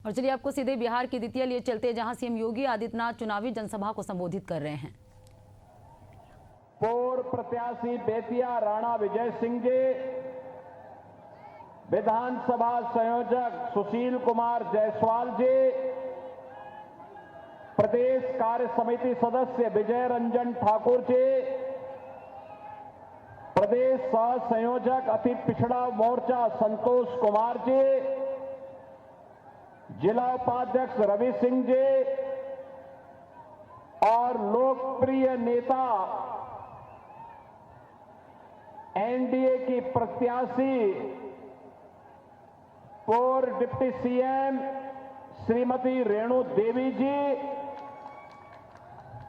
और चलिए आपको सीधे बिहार की द्वितीय लिए चलते हैं, जहां सीएम योगी आदित्यनाथ चुनावी जनसभा को संबोधित कर रहे हैं। पूर्व प्रत्याशी बेतिया राणा विजय सिंह जी, विधानसभा संयोजक सुशील कुमार जायसवाल जी, प्रदेश कार्य समिति सदस्य विजय रंजन ठाकुर जी, प्रदेश सह संयोजक अति पिछड़ा मोर्चा संतोष कुमार जी, जिला उपाध्यक्ष रवि सिंह जी और लोकप्रिय नेता एनडीए की प्रत्याशी पूर्व डिप्टी सीएम श्रीमती रेणु देवी जी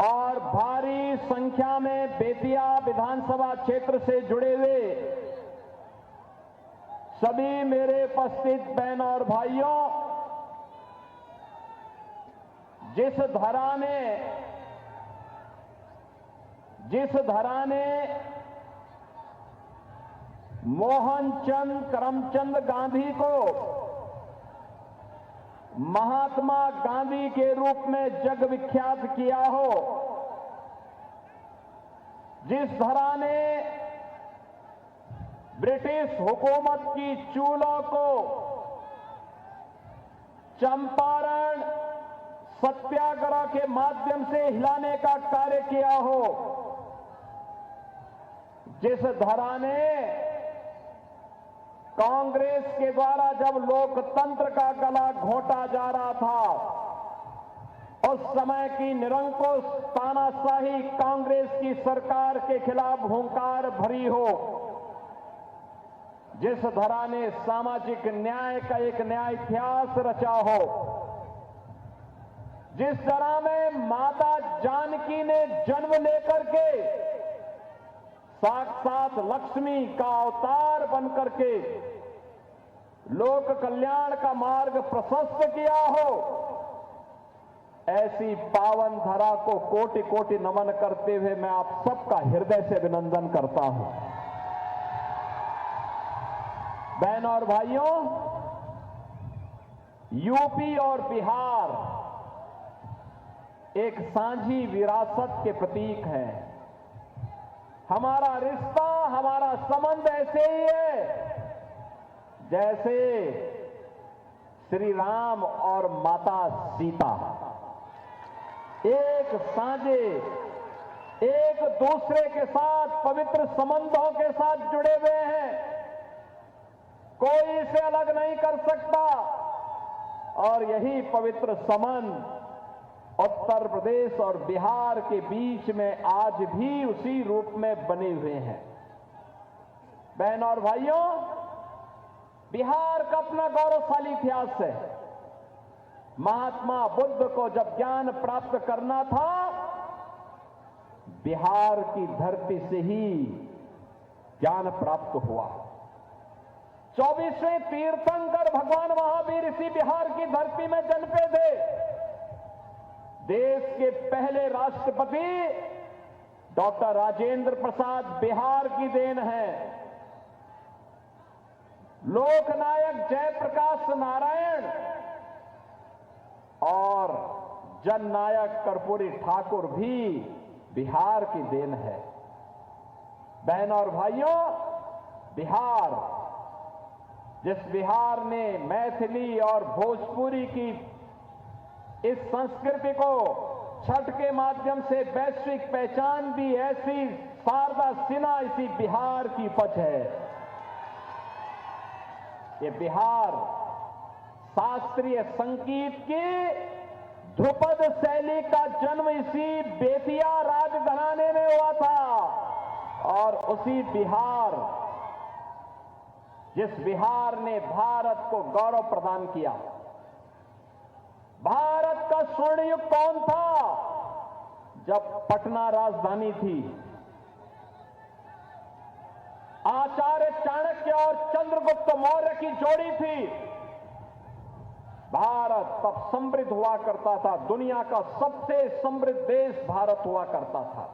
और भारी संख्या में बेतिया विधानसभा क्षेत्र से जुड़े हुए सभी मेरे उपस्थित बहन और भाइयों, जिस धरा ने मोहनचंद करमचंद गांधी को महात्मा गांधी के रूप में जग विख्यात किया हो, जिस धरा ने ब्रिटिश हुकूमत की चूलों को चंपारण सत्याग्रह के माध्यम से हिलाने का कार्य किया हो, जिस धरा ने कांग्रेस के द्वारा जब लोकतंत्र का गला घोंटा जा रहा था, उस समय की निरंकुश तानाशाही कांग्रेस की सरकार के खिलाफ हुंकार भरी हो, जिस धरा ने सामाजिक न्याय का एक न्याय इतिहास रचा हो, जिस तरह में माता जानकी ने जन्म लेकर के साक्षात लक्ष्मी का अवतार बनकर के लोक कल्याण का मार्ग प्रशस्त किया हो, ऐसी पावन धरा को कोटि कोटि नमन करते हुए मैं आप सबका हृदय से अभिनंदन करता हूं। बहन और भाइयों, यूपी और बिहार एक साझी विरासत के प्रतीक है। हमारा रिश्ता, हमारा संबंध ऐसे ही है जैसे श्री राम और माता सीता एक साझे, एक दूसरे के साथ पवित्र संबंधों के साथ जुड़े हुए हैं, कोई इसे अलग नहीं कर सकता। और यही पवित्र संबंध उत्तर प्रदेश और बिहार के बीच में आज भी उसी रूप में बने हुए हैं। बहन और भाइयों, बिहार का अपना गौरवशाली इतिहास है। महात्मा बुद्ध को जब ज्ञान प्राप्त करना था, बिहार की धरती से ही ज्ञान प्राप्त हुआ। 24वें तीर्थंकर भगवान महावीर इसी बिहार की धरती में जन्मे थे। देश के पहले राष्ट्रपति डॉक्टर राजेंद्र प्रसाद बिहार की देन है। लोकनायक जयप्रकाश नारायण और जननायक कर्पूरी ठाकुर भी बिहार की देन है। बहन और भाइयों, बिहार, जिस बिहार ने मैथिली और भोजपुरी की इस संस्कृति को छठ के माध्यम से वैश्विक पहचान दी, ऐसी शारदा सिन्हा इसी बिहार की उपज है। ये बिहार शास्त्रीय संगीत की ध्रुपद शैली का जन्म इसी बेतिया राजघराने में हुआ था। और उसी बिहार, जिस बिहार ने भारत को गौरव प्रदान किया। भारत का स्वर्ण युग कौन था? जब पटना राजधानी थी। आचार्य चाणक्य और चंद्रगुप्त मौर्य की जोड़ी थी। भारत तब समृद्ध हुआ करता था, दुनिया का सबसे समृद्ध देश भारत हुआ करता था।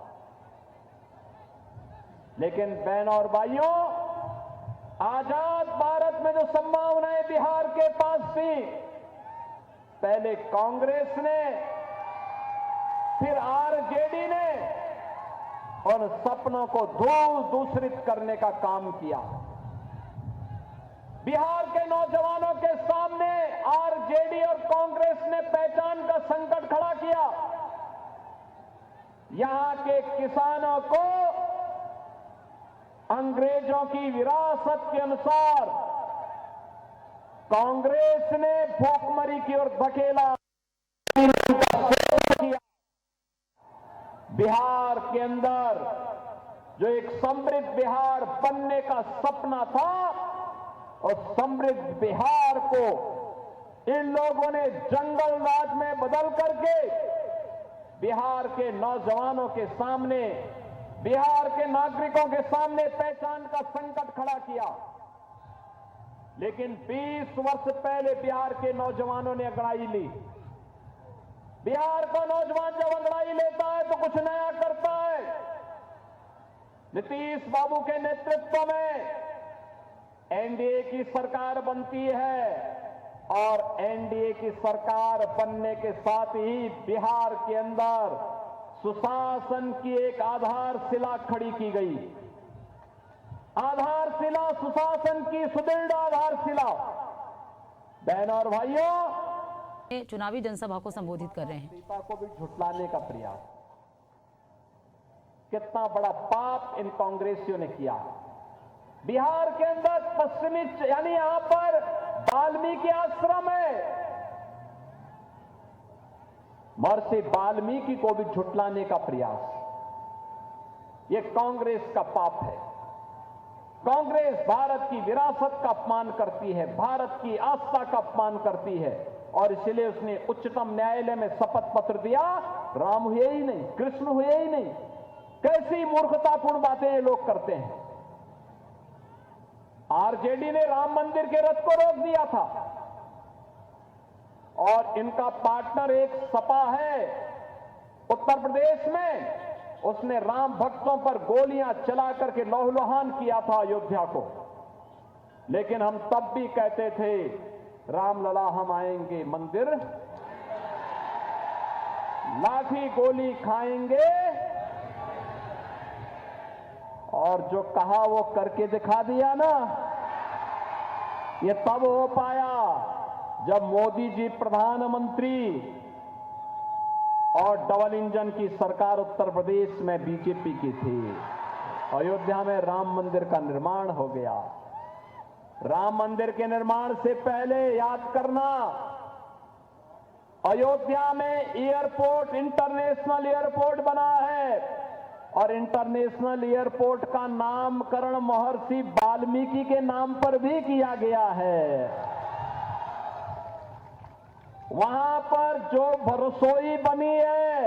लेकिन बहनों और भाइयों, आजाद भारत में जो संभावनाएं बिहार के पास थी, पहले कांग्रेस ने, फिर आरजेडी ने उन सपनों को दूषित करने का काम किया। बिहार के नौजवानों के सामने आरजेडी और कांग्रेस ने पहचान का संकट खड़ा किया। यहां के किसानों को अंग्रेजों की विरासत के अनुसार कांग्रेस ने भूखमरी की ओर धकेला किया। बिहार के अंदर जो एक समृद्ध बिहार बनने का सपना था, और समृद्ध बिहार को इन लोगों ने जंगल राज में बदल करके बिहार के नौजवानों के सामने, बिहार के नागरिकों के सामने पहचान का संकट खड़ा किया। लेकिन 20 वर्ष पहले बिहार के नौजवानों ने अंगड़ाई ली। बिहार का नौजवान जब अंगड़ाई लेता है तो कुछ नया करता है। नीतीश बाबू के नेतृत्व में एनडीए की सरकार बनती है, और एनडीए की सरकार बनने के साथ ही बिहार के अंदर सुशासन की एक आधारशिला खड़ी की गई। आधारशिला सुशासन की सुदृढ़ आधारशिला। बहनों और भाइयों, चुनावी जनसभा को संबोधित कर रहे हैं। पिता को भी झुठलाने का प्रयास, कितना बड़ा पाप इन कांग्रेसियों ने किया। बिहार के अंदर पश्चिमी, यानी यहां पर वाल्मीकि आश्रम है, महर्षि वाल्मीकि को भी झुठलाने का प्रयास, ये कांग्रेस का पाप है। कांग्रेस भारत की विरासत का अपमान करती है, भारत की आस्था का अपमान करती है, और इसलिए उसने उच्चतम न्यायालय में शपथ पत्र दिया, राम हुए ही नहीं, कृष्ण हुए ही नहीं। कैसी मूर्खतापूर्ण बातें ये लोग करते हैं। आरजेडी ने राम मंदिर के रथ को रोक दिया था, और इनका पार्टनर एक सपा है उत्तर प्रदेश में, उसने राम भक्तों पर गोलियां चला करके लहूलुहान किया था अयोध्या को। लेकिन हम तब भी कहते थे, रामलला हम आएंगे मंदिर, लाठी गोली खाएंगे, और जो कहा वो करके दिखा दिया ना। ये तब हो पाया जब मोदी जी प्रधानमंत्री और डबल इंजन की सरकार उत्तर प्रदेश में बीजेपी की थी। अयोध्या में राम मंदिर का निर्माण हो गया। राम मंदिर के निर्माण से पहले याद करना, अयोध्या में एयरपोर्ट, इंटरनेशनल एयरपोर्ट बना है, और इंटरनेशनल एयरपोर्ट का नामकरण महर्षि वाल्मीकि के नाम पर भी किया गया है। वहां पर जो रसोई बनी है,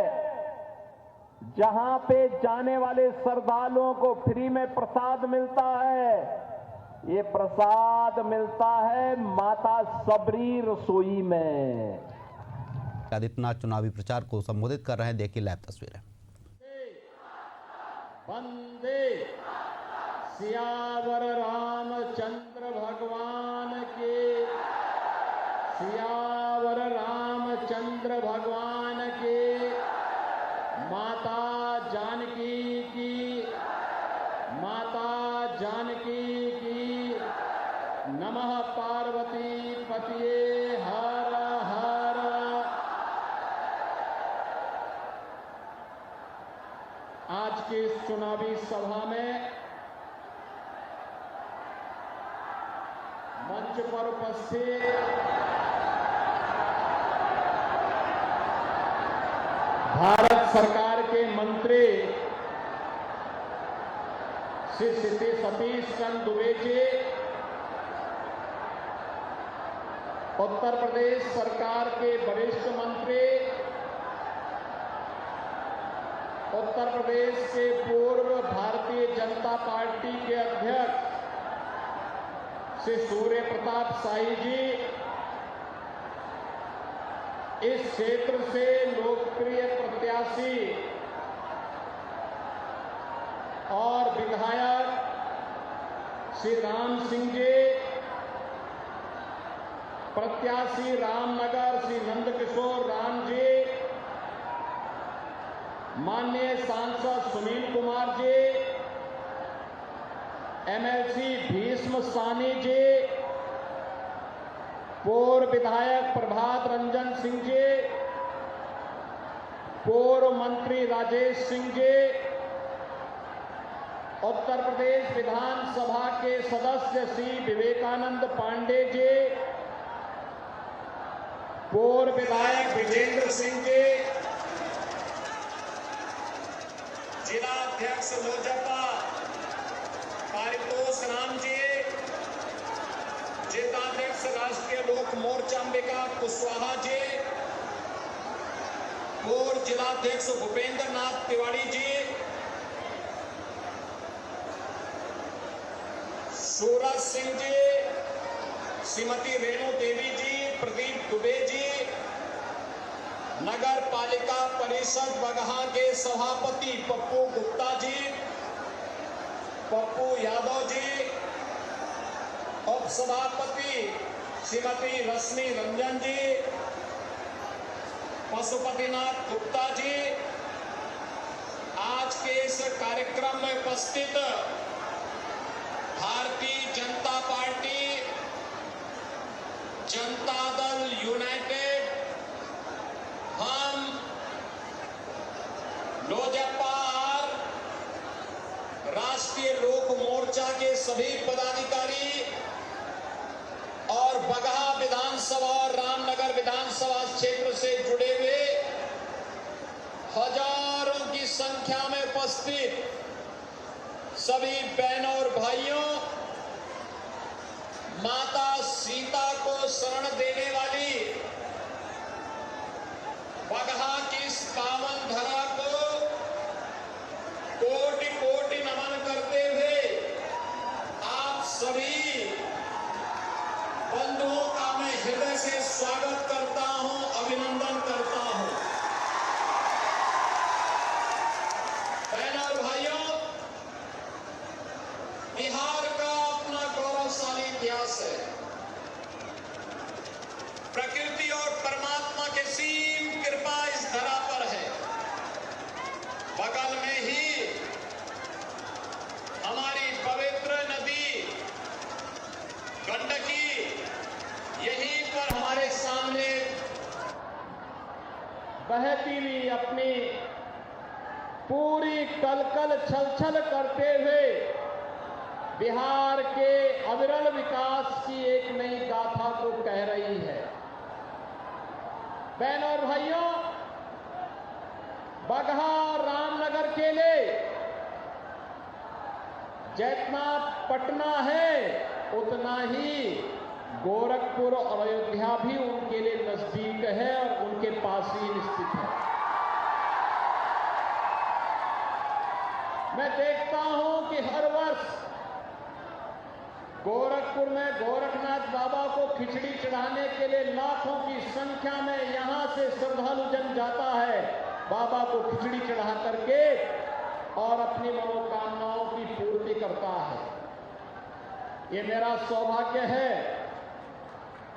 जहां पे जाने वाले श्रद्धालुओं को फ्री में प्रसाद मिलता है, ये प्रसाद मिलता है माता सबरी रसोई में। आदित्यनाथ चुनावी प्रचार को संबोधित कर रहे हैं, देखिए लाइव तस्वीरें। वंदे सियावर रामचंद्र भगवान के, सियावर रामचंद्र भगवान के, माता जानकी की, माता जानकी की, नमः पार्वती पतिये हर हर। आज की इस चुनावी सभा में मंच पर उपस्थित भारत सरकार के मंत्री श्री सतीश चंद्र दुबे जी, उत्तर प्रदेश सरकार के वरिष्ठ मंत्री, उत्तर प्रदेश के पूर्व भारतीय जनता पार्टी के अध्यक्ष श्री सूर्य प्रताप शाही जी, इस क्षेत्र से लोकप्रिय प्रत्याशी और विधायक श्री राम सिंह जी, प्रत्याशी रामनगर श्री नंद किशोर राम जी, माननीय सांसद सुनील कुमार जी, एमएलसी भीष्म सानी जी, पूर्व विधायक प्रभात रंजन सिंह जी, पूर्व मंत्री राजेश सिंह जी, उत्तर प्रदेश विधानसभा के सदस्य श्री विवेकानंद पांडे जी, पूर्व विधायक विजेंद्र सिंह जी, जिला अध्यक्ष लोजपा पारितोष राम जी, जिलाध्यक्ष राष्ट्रीय लोक मोर्चा अंबिका कुशवाहा जी, पूर्व जिलाध्यक्ष भूपेंद्र नाथ तिवारी जी, सूरज सिंह जी, श्रीमती रेणु देवी जी, प्रदीप दुबे जी, नगर पालिका परिषद बगहा के सभापति पप्पू गुप्ता जी, पप्पू यादव जी, उप सभापति श्रीमती रश्मि रंजन जी, पशुपतिनाथ गुप्ता जी, आज के इस कार्यक्रम में उपस्थित भारतीय जनता पार्टी, जनता दल यूनाइटेड, हम लोजपा राष्ट्रीय लोक मोर्चा के सभी पदाधिकारी और बगहा विधानसभा और रामनगर विधानसभा क्षेत्र से जुड़े हुए हजारों की संख्या में उपस्थित सभी बहनों और भाइयों, माता सीता को शरण देने वाली बगहा की इस पावन धरा को कोटि कोटि नमन करते हुए आप सभी बंधुओं का मैं हृदय से स्वागत करता हूं, अभिनंदन करता हूं। बहनों और भाइयों, बिहार का अपना गौरवशाली इतिहास है। प्रकृति और परमात्मा के सीम कृपा इस धरा पर है। बगल में ही हमारी पवित्र नदी गंडकी, यहीं पर हमारे सामने बहती हुई अपनी पूरी कलकल छलछल करते हुए बिहार के अविरल विकास की एक नई गाथा को कह रही है। बहनों और भाइयों, बगहा रामनगर के लिए जितना पटना है उतना ही गोरखपुर और अयोध्या भी उनके लिए नजदीक है और उनके पास ही स्थित है। मैं देखता हूं कि हर वर्ष गोरखपुर में गोरखनाथ बाबा को खिचड़ी चढ़ाने के लिए लाखों की संख्या में यहां से श्रद्धालु जन जाता है, बाबा को खिचड़ी चढ़ा करके और अपनी मनोकामनाओं की पूर्ति करता है। ये मेरा सौभाग्य है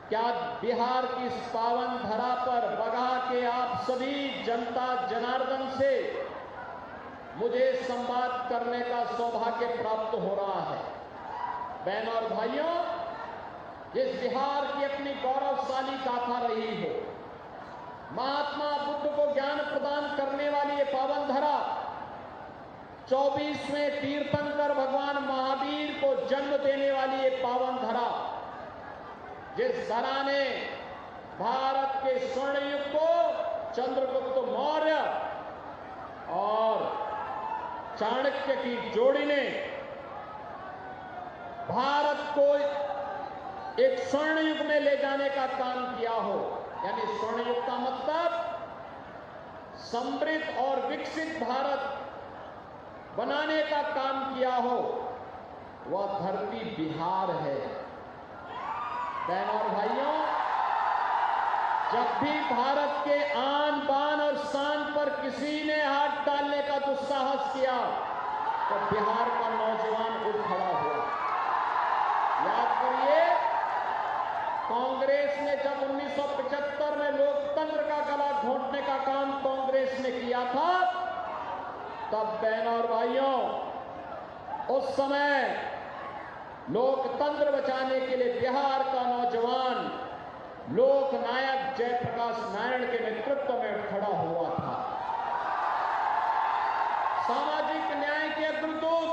कि आज बिहार की इस पावन धरा पर बगहा के आप सभी जनता जनार्दन से मुझे संवाद करने का सौभाग्य प्राप्त हो रहा है। बहनों और भाइयों, जिस बिहार की अपनी गौरवशाली गाथा रही हो, महात्मा बुद्ध को ज्ञान प्रदान करने वाली ये पावन धरा, 24वें तीर्थंकर भगवान महावीर को जन्म देने वाली ये पावन धरा, जिस धरा ने भारत के स्वर्ण युग को चंद्रगुप्त मौर्य और चाणक्य की जोड़ी ने भारत को एक स्वर्ण युग में ले जाने का काम किया हो, यानी स्वर्ण युग का मतलब समृद्ध और विकसित भारत बनाने का काम किया हो, वह धरती बिहार है। बहनों और भाइयों, जब भी भारत के आन बान और शान पर किसी ने हाथ डालने का दुस्साहस किया तो बिहार का नौजवान उठ खड़ा हुआ। याद करिए, कांग्रेस ने जब 1975 में लोकतंत्र का गया था, तब बहनों और भाइयों उस समय लोकतंत्र बचाने के लिए बिहार का नौजवान लोकनायक जयप्रकाश नारायण के नेतृत्व में खड़ा हुआ था। सामाजिक न्याय के अग्रदूत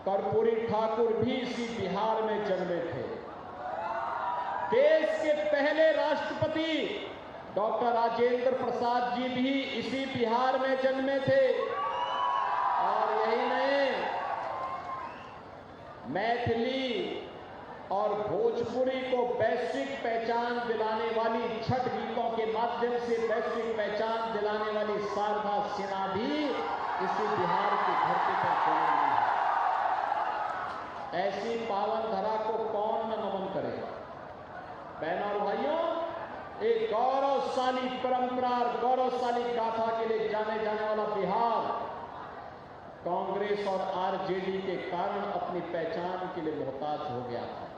कर्पूरी ठाकुर भी इसी बिहार में जन्मे थे। देश के पहले राष्ट्रपति डॉक्टर राजेंद्र प्रसाद जी भी इसी बिहार में जन्मे थे। और यही नहीं, मैथिली और भोजपुरी को वैश्विक पहचान दिलाने वाली छठ गीतों के माध्यम से वैश्विक पहचान दिलाने वाली शारदा सिन्हा भी इसी बिहार की धरती पर जन्मी है। ऐसी पावन धरा को कौन न नमन करेगा। बहनों और भाइयों, एक गौरवशाली परंपरा और गौरवशाली गाथा के लिए जाने जाने वाला बिहार कांग्रेस और आरजेडी के कारण अपनी पहचान के लिए मोहताज हो गया था।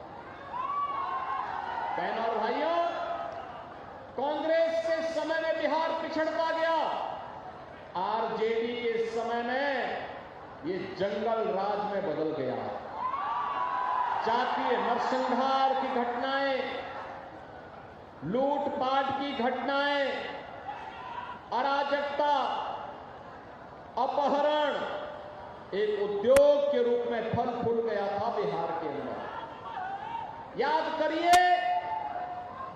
बहनों और भाइयों, कांग्रेस के समय में बिहार पिछड़ता गया, आरजेडी के समय में ये जंगल राज में बदल गया। जातीय नरसंहार की घटनाएं, लूटपाट की घटनाएं, अराजकता, अपहरण एक उद्योग के रूप में फल फूल गया था बिहार के अंदर। याद करिए,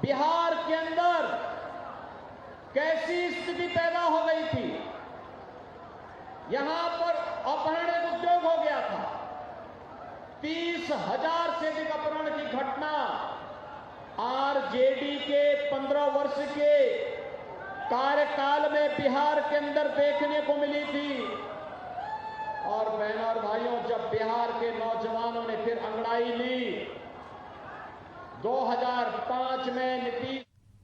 बिहार के अंदर कैसी स्थिति पैदा हो गई थी। यहां पर अपहरण एक उद्योग हो गया था। 30,000 से अधिक अपहरण की घटना आरजेडी के 15 वर्ष के कार्यकाल में बिहार के अंदर देखने को मिली थी। और बहनों और भाइयों, जब बिहार के नौजवानों ने फिर अंगड़ाई ली, 2005 में नीतीश